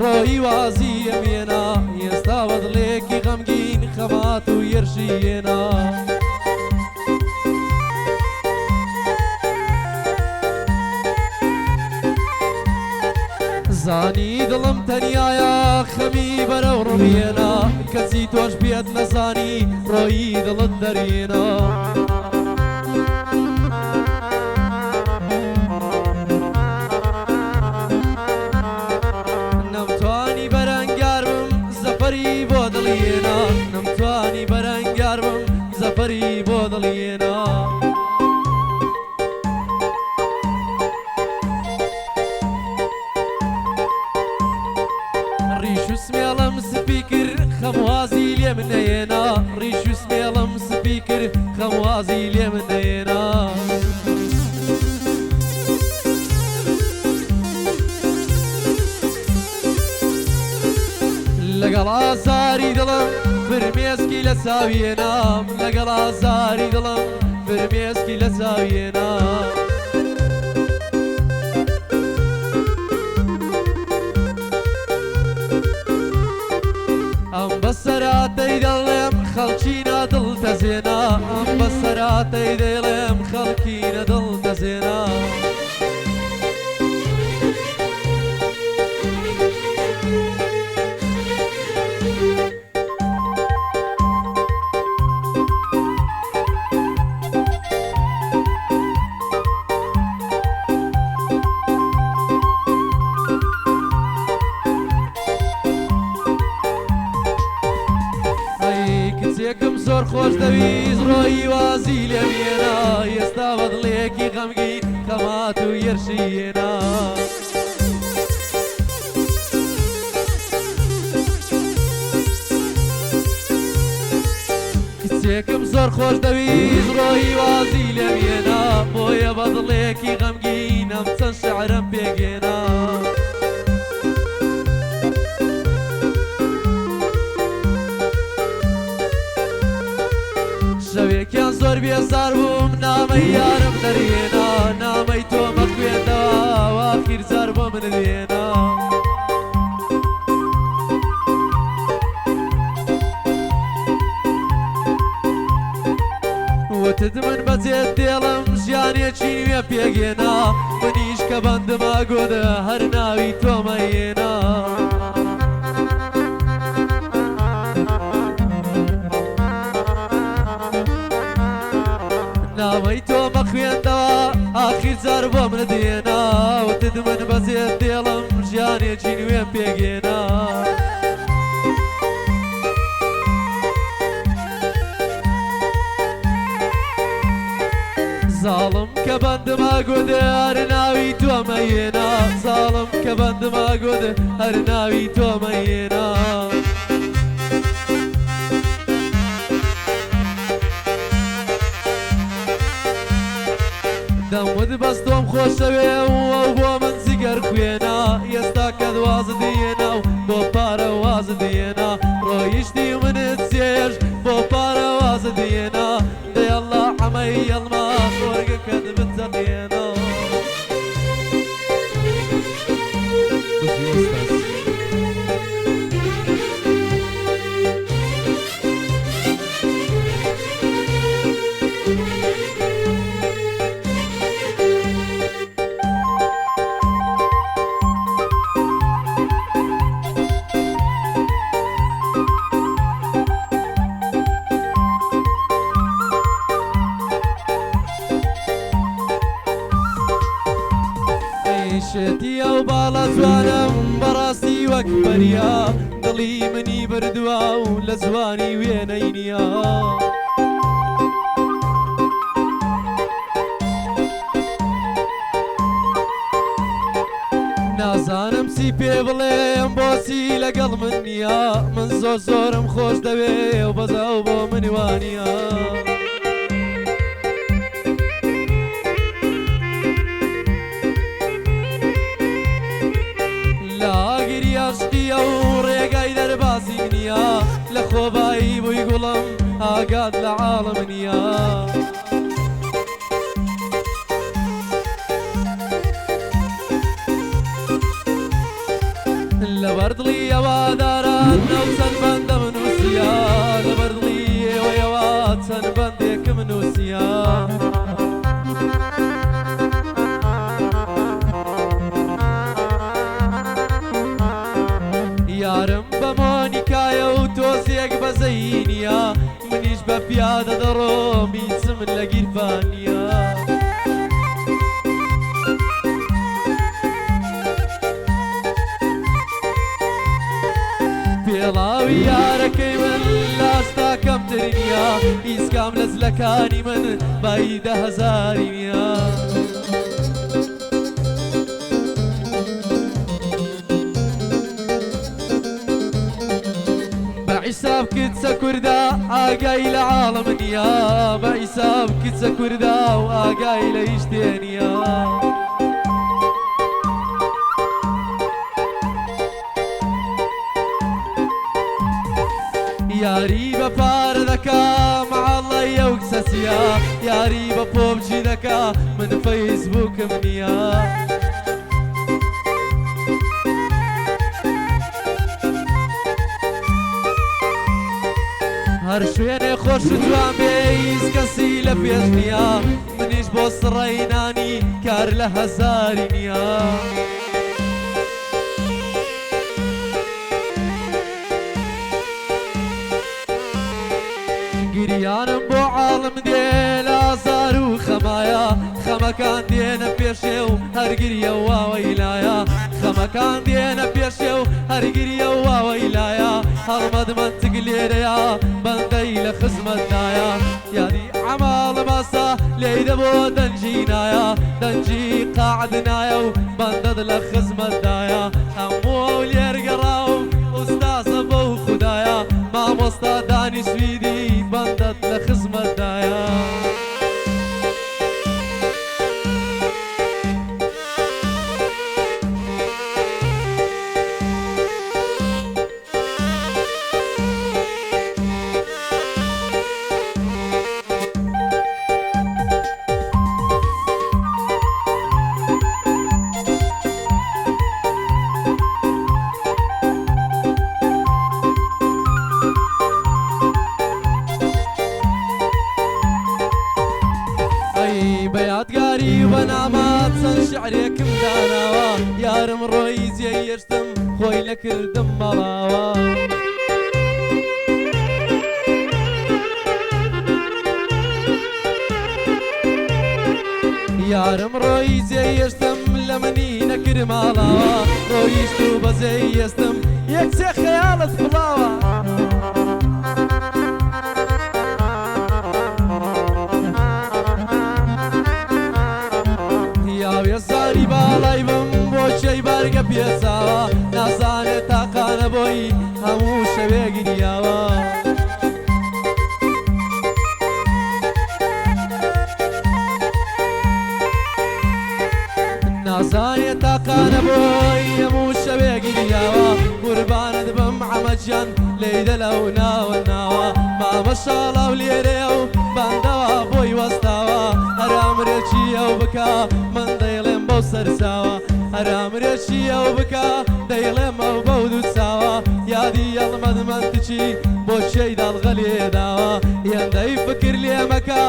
ڕۆی وازی ئەمێنا ئێستا بەدڵێکی غەمگین خەمات و یەرشیێنا زانی دڵم تەنیایە خەمی بەرەو ڕوێنا کەسی تۆش پێت نەزانی ڕۆیی دڵت دەرێنا نەمتوانی بەرەنگار بم زەفەری بۆ دڵێنا نەمتوانی بەرەنگار بم زەفەری بۆ دڵێنا ڕیش و سمێڵم سپی کرد خەموازی لێ منەیێنا ڕیش و سمێڵم سپی کرد خەموازی لێ منەیێنا لەگەڵ ئازاری دڵم فرمێسکی لە چاویێنام لەگەڵ ئازاری دڵم فرمێسکی لە چاویێنام ئەم بەسەراتەی دەڵێم خەڵکی نادڵ دەزێنا ئەم بەسەراتەی دەڵێم خەڵکی نەدڵ دەزێنا کچێکم زۆر خۆش دەویست ڕۆیی وازی لێمێنا ئێستا بەدڵێکی غەمگین خەمات و یەرشیێنا کچێکم زۆر خۆش دەویست ڕۆیی وازی لێمێنا بۆیە بەدڵێکی غەمگین ئەم چەند شەعرەم پێگێنا شەوێکیان زۆر بێزار بووم نامەی یارم دەرێنا نامەی تۆ مەخوێندەوە واخیر جار بۆ من دێنا وتت من بەجێت دێڵم ژیانێکی نوێ پێگێنا منیش کە بەندما گۆدە هەر ناوی تۆمەیێنا نامەی تۆ مەخوێندەوە ئاخیر جار بۆ من دێنا وتت من بەجێت دێڵم ژیانێکی نوێ پێگێنا زاڵم کە بەندما گۆدە هەر ناوی تۆمەیێنا زاڵم کە بەندما گۆدە هەر ناوی تۆمەیێنا دەموت بەستۆم خۆشەوێ و بۆ من جگەر خوێنا ئێستا کە دوازت دێنا و بۆ پارە وازت دێنا ڕۆیشتی منت چێژ بۆ پارە وازت دێنا دەیەڵا حەمەی ئەڵما خۆرگەکەت بتەقێنا شێتی ئەو باڵە جوانم بەڕاستی وەک بەریا دڵی منی بردووە و لە جوانی وێنەی نییە نازانم چی پێ بڵێم بۆچی لەگەڵ من نییە من زۆرم خۆش دەوێ و بەزاو بۆ من وانیە لاگیری عشقیە و ڕێگای دەربازی نییە لە خۆبایی بووی گوڵم ئاگات لە عاڵم نییە لبردڵی ئەوە داران نەوچەند بەندە منووسیا لەبەردڵی ئێوەیەوە چەند بەندێکم نووسیا یارم بە مۆنیکایە و تۆزێک بەزەینە منیش بە پیادە دەڕۆم هیچم لە گیرفانیە پێڵاوی یارەکەی من لاستا کەمترینە ئیسکام لە جلەکانی من بای 10,000 نیە بەعیساب کچە کووردا ئاگای لە عاڵم نیە بەعیساب کچە کووردا و ئاگای لە هیچ شتێ نیە یاری بە پارە دەکا مەعاڵی ئەو کچەچیە یاری بە پۆبجی دەکا من فەیسبووکم نییە هەر شوێنێ خۆش و جوان بێ هیچ کەسی لە پێش نییە منیش بۆ سڕەینانی کار لە 10,000 نییە گریانم بۆ عاڵم دێ لە ئازار و خەمایە خەمەکان دێنە پێشێ و هەرگریە و واوەی لایە خەمەکان دێنە پێشێ و هەرگریە و واوەی لایە هەڵمەد منتگ لێرەیە بەندەی لە خزمەتدایە یادی عەماڵە باسە لێیدە بۆ دەنجی نایە دەنجی قاعد نایە و بەندەت لە خزمەتدایە هەموو ئەو لێرگەڕاوم ئوستازە بەو خودایە مامۆستا دانی سویدی بەندەت لە خزمەتدایە بەیادگاری بەنامە چەند شیعرێکم داناوە یارم ڕۆی جێیشتم خۆی لەکردم مەڵاوە یارم ڕۆی جێیشتم لە منی نەکرد ماڵاوە ڕۆیشت و بەجێیشتم یەکچێ خەیاڵت بڵاوە یاوێزاری باڵای بم بۆ چێی بارگە پێچاوە نازانێت تاقانە بۆی هەموو شەوێ گریاوە نازانێت تاقانە بۆی هەموو شەوێ گریاوە قوربانت بم عەمەجیان لێیدە لەو ناوە ناوە مامە شاڵاو لێرەیە و بەندەوە بۆی وەستاوە هەرامرێکی ئەو بکە من دەیڵێم بەو سەرچاوە هەرامرێکی ئەو بکە دەیڵێم ئەو بەو دوو چاوە یادی ئەڵمەد منتچی بۆ چێی داڵغە لێداوە هێندەی فکر لێ مەکە